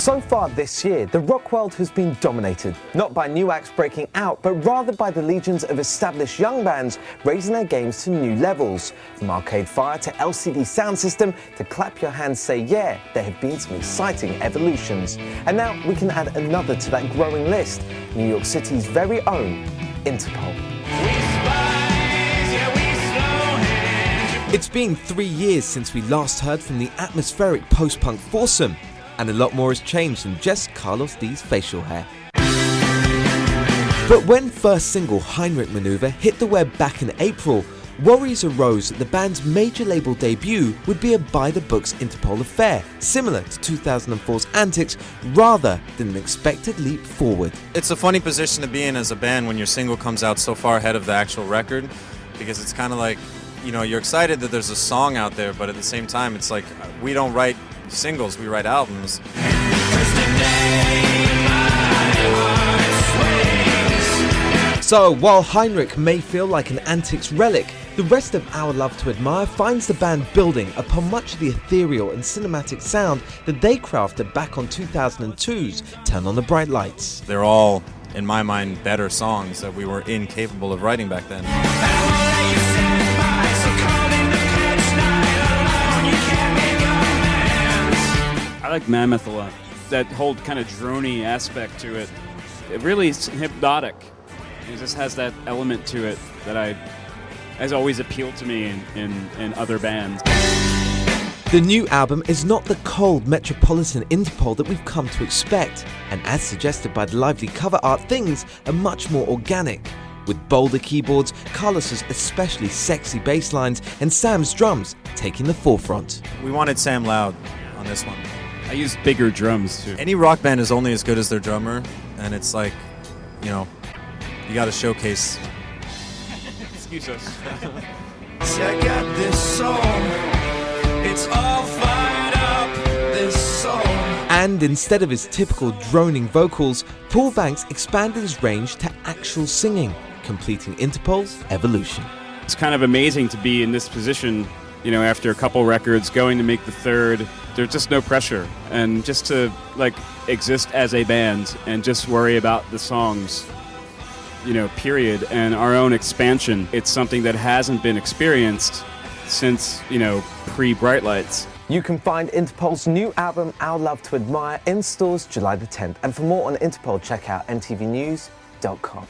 So far this year, the rock world has been dominated, not by new acts breaking out, but rather by the legions of established young bands raising their games to new levels. From Arcade Fire to LCD Sound System to Clap Your Hands Say Yeah, there have been some exciting evolutions. And now we can add another to that growing list, New York City's very own Interpol. It's been 3 years since we last heard from the atmospheric post-punk foursome, and a lot more has changed than just Carlos D's facial hair. But when first single HEINRICH Maneuver hit the web back in April, worries arose that the band's major label debut would be a by-the-books Interpol affair, similar to 2004's Antics, rather than an expected leap forward. It's a funny position to be in as a band when your single comes out so far ahead of the actual record, because it's kind of like, you know, you're excited that there's a song out there, but at the same time, it's like, we don't write singles, we write albums. So, while HEINRICH may feel like an Antics relic, the rest of Our Love to Admire finds the band building upon much of the ethereal and cinematic sound that they crafted back on 2002's Turn on the Bright Lights. They're all, in my mind, better songs that we were incapable of writing back then. I like Mammoth a lot. That whole kind of drony aspect to it. It really is hypnotic. It just has that element to it that has always appealed to me in other bands. The new album is not the cold metropolitan Interpol that we've come to expect, and as suggested by the lively cover art, things are much more organic, with bolder keyboards, Carlos's especially sexy bass lines, and Sam's drums taking the forefront. We wanted Sam loud on this one. I use bigger drums too. Any rock band is only as good as their drummer, and it's like, you know, you gotta showcase. Excuse us. Check out this song. It's all fired up, this song. And instead of his typical droning vocals, Paul Banks expanded his range to actual singing, completing Interpol's evolution. It's kind of amazing to be in this position, you know, after a couple records, going to make the third. There's just no pressure, and just to like exist as a band and just worry about the songs, you know, period, and our own expansion. It's something that hasn't been experienced since, you know, pre-Bright Lights. You can find Interpol's new album, Our Love to Admire, in stores July the 10th. And for more on Interpol, check out mtvnews.com.